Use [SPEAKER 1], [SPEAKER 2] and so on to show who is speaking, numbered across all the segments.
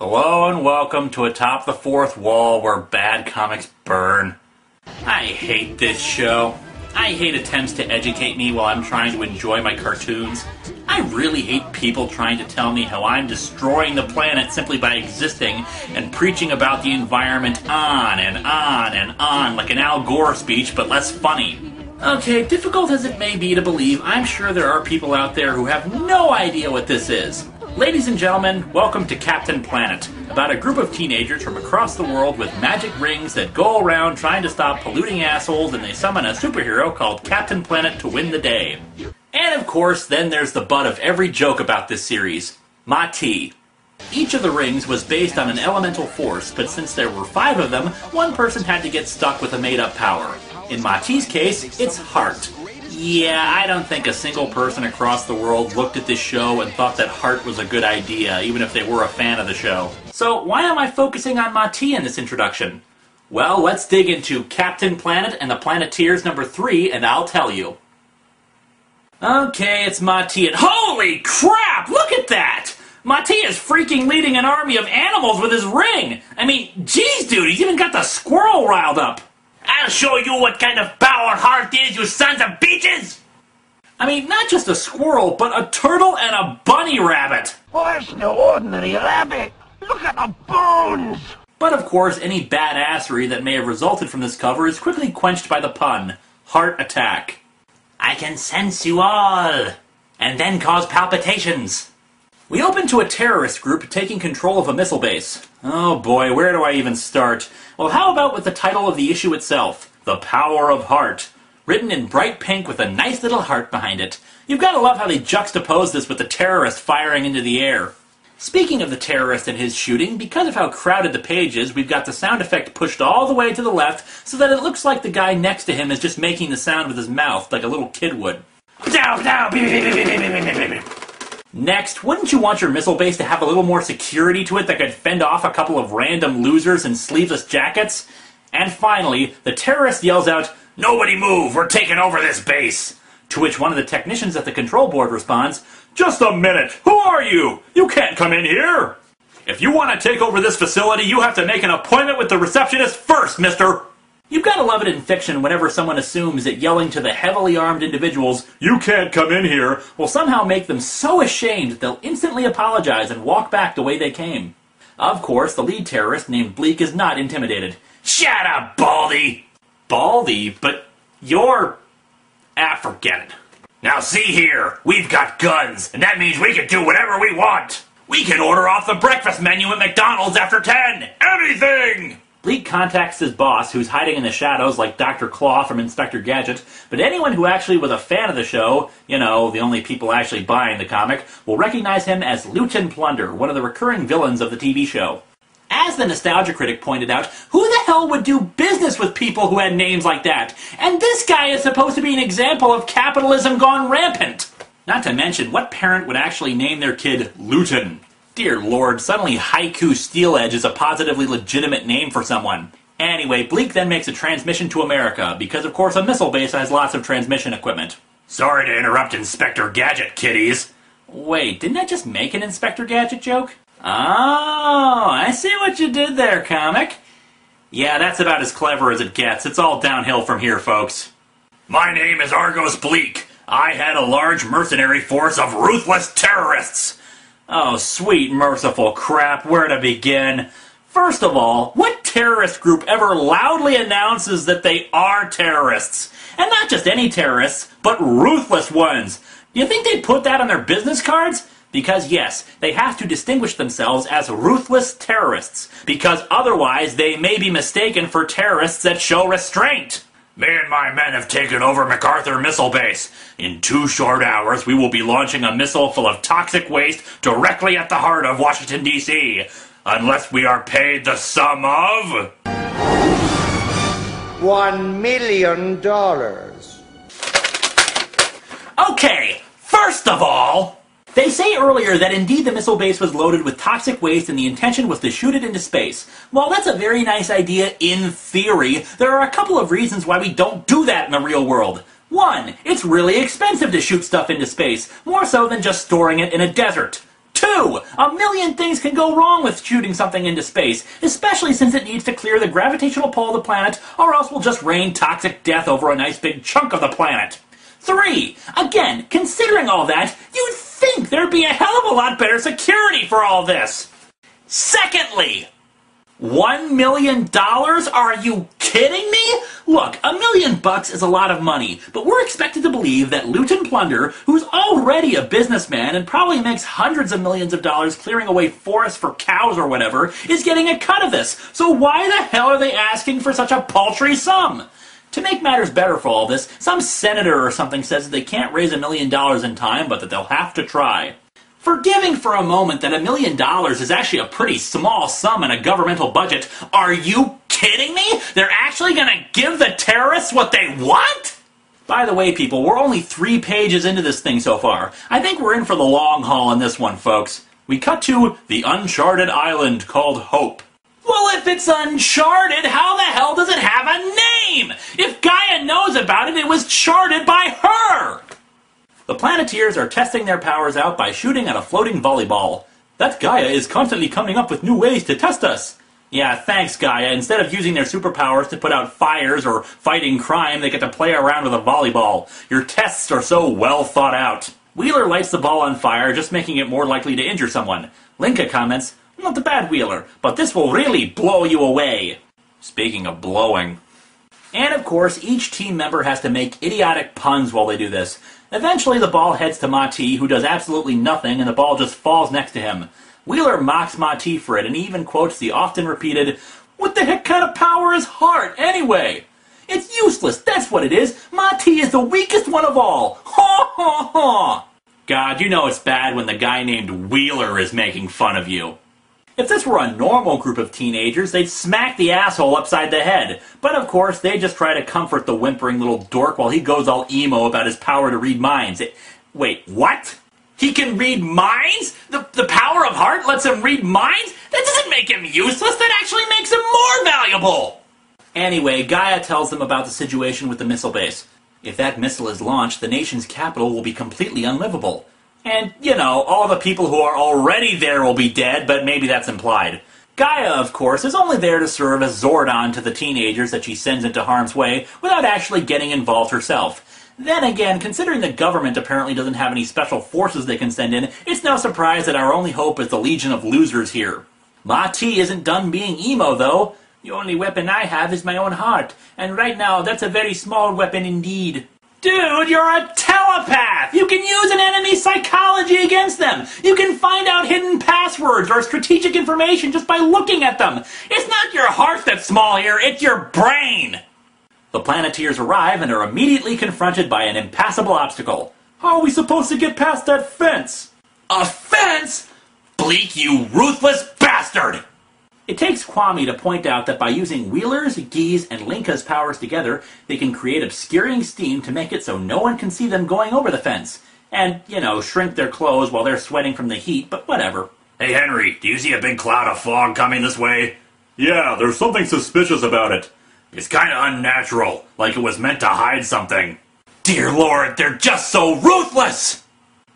[SPEAKER 1] Hello and welcome to Atop the Fourth Wall where bad comics burn. I hate this show. I hate attempts to educate me while I'm trying to enjoy my cartoons. I really hate people trying to tell me how I'm destroying the planet simply by existing and preaching about the environment on and on and on like an Al Gore speech, but less funny. Okay, difficult as it may be to believe, I'm sure there are people out there who have no idea what this is. Ladies and gentlemen, welcome to Captain Planet, about a group of teenagers from across the world with magic rings that go around trying to stop polluting assholes, and they summon a superhero called Captain Planet to win the day. And of course, then there's the butt of every joke about this series, Mati. Each of the rings was based on an elemental force, but since there were 5 of them, one person had to get stuck with a made-up power. In Mati's case, it's heart. Yeah, I don't think a single person across the world looked at this show and thought that heart was a good idea, even if they were a fan of the show. So why am I focusing on Mati in this introduction? Well, let's dig into Captain Planet and the Planeteers number 3, and I'll tell you. Okay, it's Mati, and holy crap! Look at that! Mati is freaking leading an army of animals with his ring! I mean, geez, dude, he's even got the squirrel riled up! I'll show you what kind of power heart is, you sons of bitches! I mean, not just a squirrel, but a turtle and a bunny rabbit!
[SPEAKER 2] Oh, that's no ordinary rabbit! Look at the bones!
[SPEAKER 1] But of course, any badassery that may have resulted from this cover is quickly quenched by the pun, heart attack. I can sense you all, and then cause palpitations. We open to a terrorist group taking control of a missile base. Oh boy, where do I even start? Well, how about with the title of the issue itself, The Power of Heart, written in bright pink with a nice little heart behind it. You've got to love how they juxtapose this with the terrorist firing into the air. Speaking of the terrorist and his shooting, because of how crowded the page is, we've got the sound effect pushed all the way to the left so that it looks like the guy next to him is just making the sound with his mouth like a little kid would. Next, wouldn't you want your missile base to have a little more security to it that could fend off a couple of random losers in sleeveless jackets? And finally, the terrorist yells out, "Nobody move, we're taking over this base!" To which one of the technicians at the control board responds, "Just a minute, who are you? You can't come in here! If you want to take over this facility, you have to make an appointment with the receptionist first, mister!" You've got to love it in fiction whenever someone assumes that yelling to the heavily armed individuals, "You can't come in here," will somehow make them so ashamed that they'll instantly apologize and walk back the way they came. Of course, the lead terrorist named Bleak is not intimidated. "Shut up, Baldy!" Baldy? But you're... forget it. "Now see here, we've got guns, and that means we can do whatever we want. We can order off the breakfast menu at McDonald's after 10. Anything!" Bleak contacts his boss, who's hiding in the shadows like Dr. Claw from Inspector Gadget, but anyone who actually was a fan of the show, you know, the only people actually buying the comic, will recognize him as Lutin Plunder, one of the recurring villains of the TV show. As the Nostalgia Critic pointed out, who the hell would do business with people who had names like that? And this guy is supposed to be an example of capitalism gone rampant! Not to mention, what parent would actually name their kid Lutin? Dear Lord, suddenly Haiku Steel Edge is a positively legitimate name for someone. Anyway, Bleak then makes a transmission to America, because of course a missile base has lots of transmission equipment. "Sorry to interrupt Inspector Gadget, kiddies." Wait, didn't I just make an Inspector Gadget joke? Oh, I see what you did there, comic. Yeah, that's about as clever as it gets. It's all downhill from here, folks. "My name is Argos Bleak. I had a large mercenary force of ruthless terrorists." Oh, sweet merciful crap, where to begin? First of all, what terrorist group ever loudly announces that they are terrorists? And not just any terrorists, but ruthless ones. Do you think they'd put that on their business cards? Because yes, they have to distinguish themselves as ruthless terrorists, because otherwise they may be mistaken for terrorists that show restraint. "Me and my men have taken over MacArthur Missile Base. In 2 short hours, we will be launching a missile full of toxic waste directly at the heart of Washington, D.C. Unless we are paid the sum of...
[SPEAKER 2] $1 million.
[SPEAKER 1] Okay, first of all... They say earlier that indeed the missile base was loaded with toxic waste and the intention was to shoot it into space. While that's a very nice idea in theory, there are a couple of reasons why we don't do that in the real world. One, it's really expensive to shoot stuff into space, more so than just storing it in a desert. 2. A million things can go wrong with shooting something into space, especially since it needs to clear the gravitational pull of the planet, or else we'll just rain toxic death over a nice big chunk of the planet. 3. Again, considering all that, you'd think there'd be a hell of a lot better security for all this. Secondly, $1 million? Are you kidding me? Look, $1 million is a lot of money, but we're expected to believe that loot and plunder, who's already a businessman and probably makes hundreds of millions of dollars clearing away forests for cows or whatever, is getting a cut of this. So why the hell are they asking for such a paltry sum? To make matters better for all this, some senator or something says that they can't raise $1 million in time, but that they'll have to try. Forgiving for a moment that $1 million is actually a pretty small sum in a governmental budget, are you kidding me? They're actually gonna give the terrorists what they want? By the way, people, we're only 3 pages into this thing so far. I think we're in for the long haul on this one, folks. We cut to the uncharted island called Hope. Well, if it's uncharted, how the hell does it have a name? If Gaia knows about it, it was charted by her! The Planeteers are testing their powers out by shooting at a floating volleyball. That Gaia is constantly coming up with new ways to test us. Yeah, thanks, Gaia. Instead of using their superpowers to put out fires or fighting crime, they get to play around with a volleyball. Your tests are so well thought out. Wheeler lights the ball on fire, just making it more likely to injure someone. Linka comments, "Not a bad, Wheeler, but this will really blow you away." Speaking of blowing. And of course, each team member has to make idiotic puns while they do this. Eventually, the ball heads to Mati, who does absolutely nothing, and the ball just falls next to him. Wheeler mocks Mati for it, and he even quotes the often-repeated, "What the heck kind of power is heart, anyway?" It's useless, that's what it is. Mati is the weakest one of all. Ha ha ha! God, you know it's bad when the guy named Wheeler is making fun of you. If this were a normal group of teenagers, they'd smack the asshole upside the head. But of course, they just try to comfort the whimpering little dork while he goes all emo about his power to read minds. Wait, what? He can read minds? The power of heart lets him read minds? That doesn't make him useless, that actually makes him more valuable! Anyway, Gaia tells them about the situation with the missile base. If that missile is launched, the nation's capital will be completely unlivable. And, you know, all the people who are already there will be dead, but maybe that's implied. Gaia, of course, is only there to serve as Zordon to the teenagers that she sends into harm's way without actually getting involved herself. Then again, considering the government apparently doesn't have any special forces they can send in, it's no surprise that our only hope is the Legion of Losers here. Mati isn't done being emo, though. "The only weapon I have is my own heart, and right now that's a very small weapon indeed." Dude, you're a telepath! You can use an enemy's psychology against them! You can find out hidden passwords or strategic information just by looking at them! It's not your heart that's small here, it's your brain! The Planeteers arrive and are immediately confronted by an impassable obstacle. How are we supposed to get past that fence? A fence? Bleak, you ruthless bastard! It takes Kwame to point out that by using Wheeler's, Gee's, and Linka's powers together, they can create obscuring steam to make it so no one can see them going over the fence. And, you know, shrink their clothes while they're sweating from the heat, but whatever. Hey Henry, do you see a big cloud of fog coming this way? Yeah, there's something suspicious about it. It's kinda unnatural, like it was meant to hide something. Dear Lord, they're just so ruthless!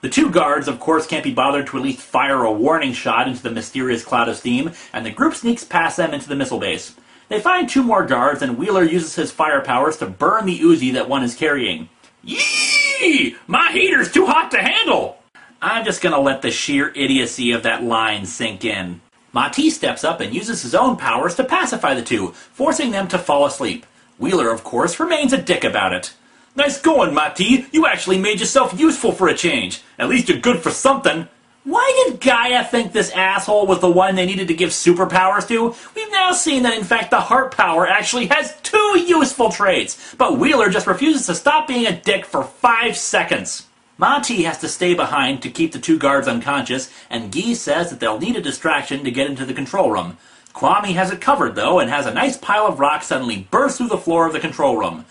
[SPEAKER 1] The 2 guards, of course, can't be bothered to at least fire a warning shot into the mysterious cloud of steam, and the group sneaks past them into the missile base. They find 2 more guards, and Wheeler uses his fire powers to burn the Uzi that one is carrying. Yee! My heater's too hot to handle! I'm just gonna let the sheer idiocy of that line sink in. Mati steps up and uses his own powers to pacify the 2, forcing them to fall asleep. Wheeler, of course, remains a dick about it. Nice going, Mati. You actually made yourself useful for a change. At least you're good for something. Why did Gaia think this asshole was the one they needed to give superpowers to? We've now seen that, in fact, the heart power actually has 2 useful traits, but Wheeler just refuses to stop being a dick for 5 seconds. Mati has to stay behind to keep the 2 guards unconscious, and Guy says that they'll need a distraction to get into the control room. Kwame has it covered, though, and has a nice pile of rocks suddenly burst through the floor of the control room.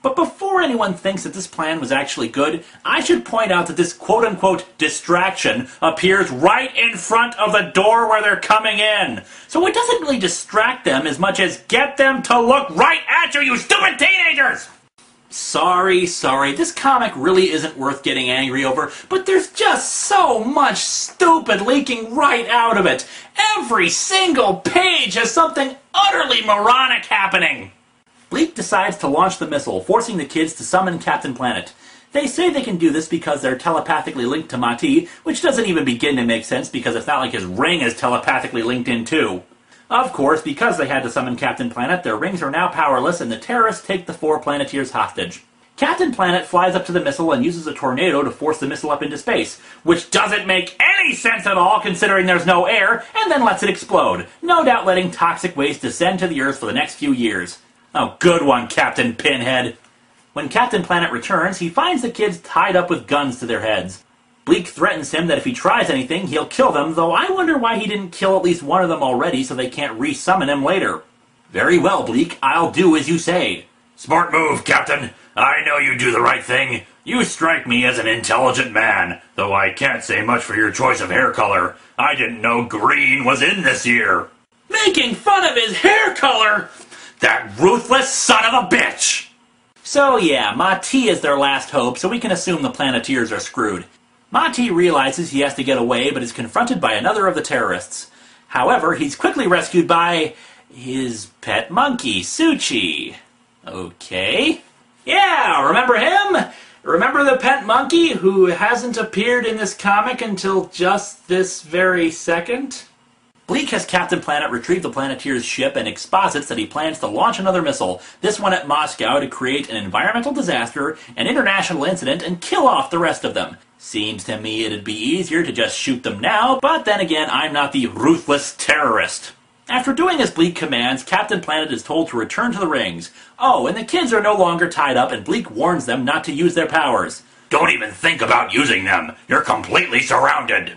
[SPEAKER 1] But before anyone thinks that this plan was actually good, I should point out that this quote-unquote distraction appears right in front of the door where they're coming in. So it doesn't really distract them as much as get them to look right at you, you stupid teenagers! Sorry, this comic really isn't worth getting angry over, but there's just so much stupid leaking right out of it. Every single page has something utterly moronic happening. Bleak decides to launch the missile, forcing the kids to summon Captain Planet. They say they can do this because they're telepathically linked to Mati, which doesn't even begin to make sense because it's not like his ring is telepathically linked in too. Of course, because they had to summon Captain Planet, their rings are now powerless and the terrorists take the 4 Planeteers hostage. Captain Planet flies up to the missile and uses a tornado to force the missile up into space, which doesn't make any sense at all considering there's no air, and then lets it explode, no doubt letting toxic waste descend to the Earth for the next few years. Oh, good one, Captain Pinhead. When Captain Planet returns, he finds the kids tied up with guns to their heads. Bleak threatens him that if he tries anything, he'll kill them, though I wonder why he didn't kill at least one of them already so they can't re-summon him later. Very well, Bleak, I'll do as you say.
[SPEAKER 3] Smart move, Captain. I know you do the right thing. You strike me as an intelligent man, though I can't say much for your choice of hair color. I didn't know green was in this year.
[SPEAKER 1] Making fun of his hair color?
[SPEAKER 3] That ruthless son of a bitch!
[SPEAKER 1] So yeah, Mati is their last hope, so we can assume the Planeteers are screwed. Mati realizes he has to get away, but is confronted by another of the terrorists. However, he's quickly rescued by his pet monkey, Suchi. Okay. Yeah, remember him? Remember the pet monkey who hasn't appeared in this comic until just this very second? Bleak has Captain Planet retrieve the Planeteers' ship and exposits that he plans to launch another missile, this one at Moscow to create an environmental disaster, an international incident, and kill off the rest of them. Seems to me it'd be easier to just shoot them now, but then again, I'm not the ruthless terrorist. After doing as Bleak commands, Captain Planet is told to return to the rings. Oh, and the kids are no longer tied up, and Bleak warns them not to use their powers.
[SPEAKER 3] Don't even think about using them. You're completely surrounded.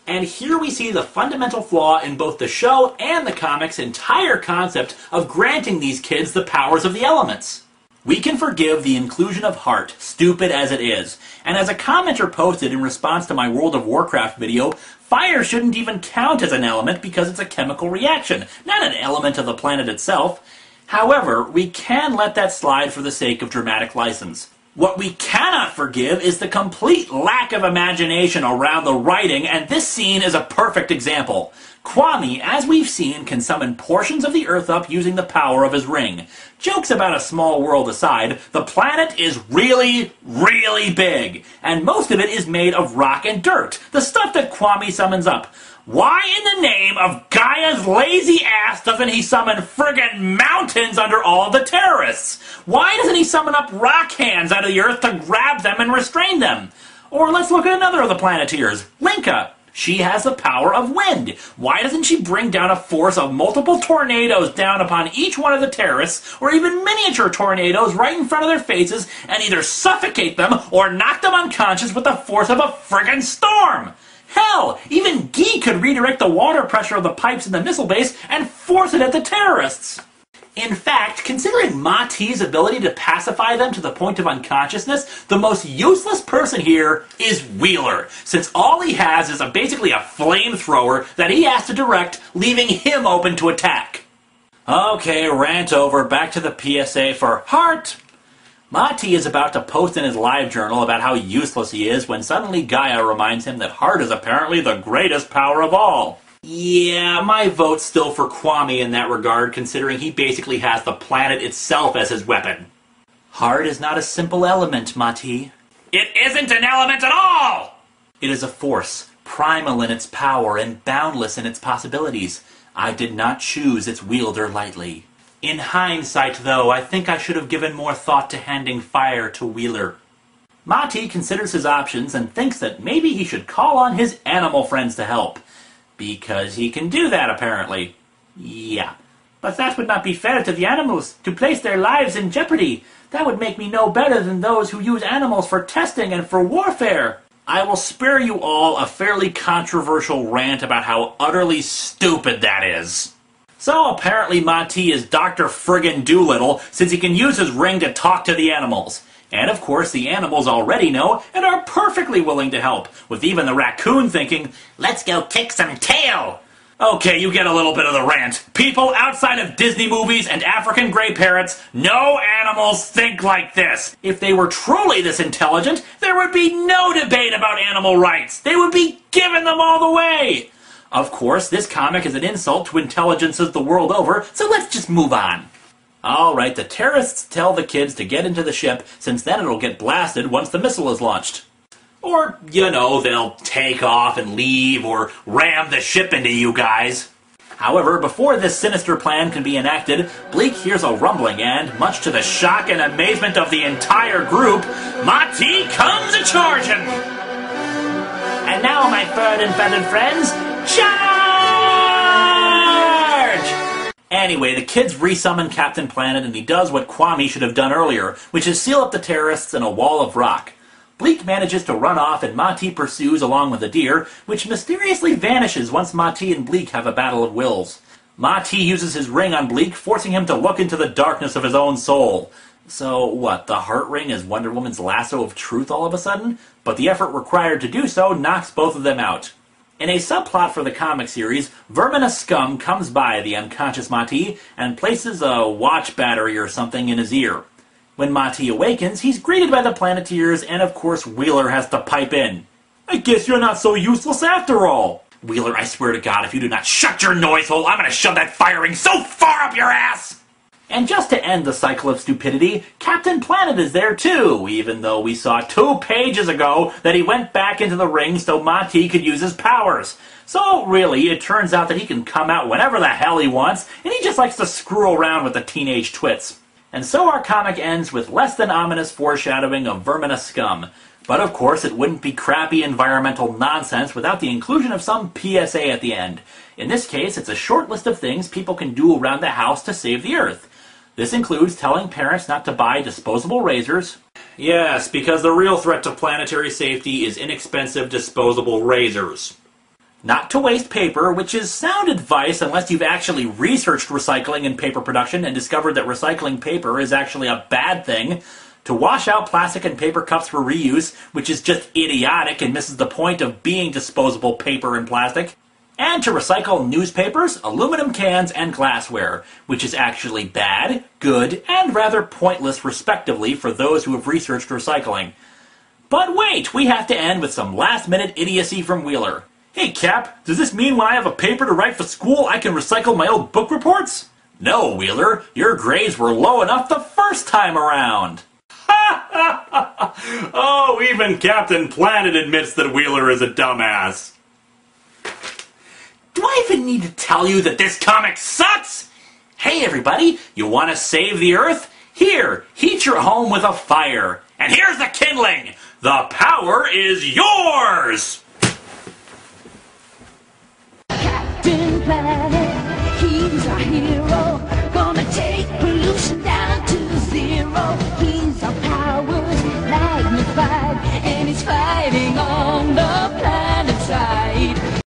[SPEAKER 1] And here we see the fundamental flaw in both the show and the comic's entire concept of granting these kids the powers of the elements. We can forgive the inclusion of heart, stupid as it is. And as a commenter posted in response to my World of Warcraft video, fire shouldn't even count as an element because it's a chemical reaction, not an element of the planet itself. However, we can let that slide for the sake of dramatic license. What we cannot forgive is the complete lack of imagination around the writing, and this scene is a perfect example. Kwame, as we've seen, can summon portions of the Earth up using the power of his ring. Jokes about a small world aside, the planet is really, really big, and most of it is made of rock and dirt, the stuff that Kwame summons up. Why in the name of Gaia's lazy ass doesn't he summon friggin' mountains under all of the terrorists? Why doesn't he summon up rock hands out of the earth to grab them and restrain them? Or let's look at another of the Planeteers, Linka. She has the power of wind. Why doesn't she bring down a force of multiple tornadoes down upon each one of the terrorists, or even miniature tornadoes right in front of their faces, and either suffocate them or knock them unconscious with the force of a friggin' storm? Hell, even Guy could redirect the water pressure of the pipes in the missile base and force it at the terrorists. In fact, considering Mati's ability to pacify them to the point of unconsciousness, the most useless person here is Wheeler, since all he has is basically a flamethrower that he has to direct, leaving him open to attack. Okay, rant over, back to the PSA for heart. Mati is about to post in his live journal about how useless he is when suddenly Gaia reminds him that heart is apparently the greatest power of all. Yeah, my vote's still for Kwame in that regard, considering he basically has the planet itself as his weapon. Heart is not a simple element, Mati.
[SPEAKER 3] It isn't an element at all!
[SPEAKER 1] It is a force, primal in its power and boundless in its possibilities. I did not choose its wielder lightly. In hindsight, though, I think I should have given more thought to handing fire to Wheeler. Mati considers his options and thinks that maybe he should call on his animal friends to help. Because he can do that, apparently. Yeah. But that would not be fair to the animals, to place their lives in jeopardy. That would make me no better than those who use animals for testing and for warfare. I will spare you all a fairly controversial rant about how utterly stupid that is. So apparently Mati is Dr. Friggin' Doolittle, since he can use his ring to talk to the animals. And of course the animals already know and are perfectly willing to help, with even the raccoon thinking, "Let's go kick some tail!" Okay, you get a little bit of the rant. People outside of Disney movies and African gray parrots, no animals think like this. If they were truly this intelligent, there would be no debate about animal rights. They would be giving them all the way. Of course, this comic is an insult to intelligences the world over, so let's just move on. Alright, the terrorists tell the kids to get into the ship, since then it'll get blasted once the missile is launched. Or, you know, they'll take off and leave, or ram the ship into you guys. However, before this sinister plan can be enacted, Bleak hears a rumbling and, much to the shock and amazement of the entire group, Mati comes a-charging! And now, my furred and feathered friends, charge! Anyway, the kids resummon Captain Planet and he does what Kwame should have done earlier, which is seal up the terrorists in a wall of rock. Bleak manages to run off and Mati pursues along with the deer, which mysteriously vanishes once Mati and Bleak have a battle of wills. Mati uses his ring on Bleak, forcing him to look into the darkness of his own soul. So, what, the heart ring is Wonder Woman's lasso of truth all of a sudden? But the effort required to do so knocks both of them out. In a subplot for the comic series, Vermina Scum comes by the unconscious Mati and places a watch battery or something in his ear. When Mati awakens, he's greeted by the Planeteers, and of course Wheeler has to pipe in. I guess you're not so useless after all. Wheeler, I swear to God, if you do not shut your noise hole, I'm gonna shove that firing so far up your ass! And just to end the cycle of stupidity, Captain Planet is there too, even though we saw 2 pages ago that he went back into the ring so Mati could use his powers. So really, it turns out that he can come out whenever the hell he wants, and he just likes to screw around with the teenage twits. And so our comic ends with less than ominous foreshadowing of Vermina Scum. But of course it wouldn't be crappy environmental nonsense without the inclusion of some PSA at the end. In this case, it's a short list of things people can do around the house to save the earth. This includes telling parents not to buy disposable razors. Yes, because the real threat to planetary safety is inexpensive disposable razors. Not to waste paper, which is sound advice unless you've actually researched recycling and paper production and discovered that recycling paper is actually a bad thing. To wash out plastic and paper cups for reuse, which is just idiotic and misses the point of being disposable paper and plastic. And to recycle newspapers, aluminum cans, and glassware, which is actually bad, good, and rather pointless respectively for those who have researched recycling. But wait, we have to end with some last-minute idiocy from Wheeler. Hey Cap, does this mean when I have a paper to write for school I can recycle my old book reports? No, Wheeler, your grades were low enough the first time around. Oh, even Captain Planet admits that Wheeler is a dumbass. Do I even need to tell you that this comic sucks? Hey everybody, you want to save the Earth? Here, heat your home with a fire. And here's the kindling. The power is yours!
[SPEAKER 4] Captain Planet, he's our hero. Gonna take pollution down to 0. He's our powers magnified, and he's fighting on.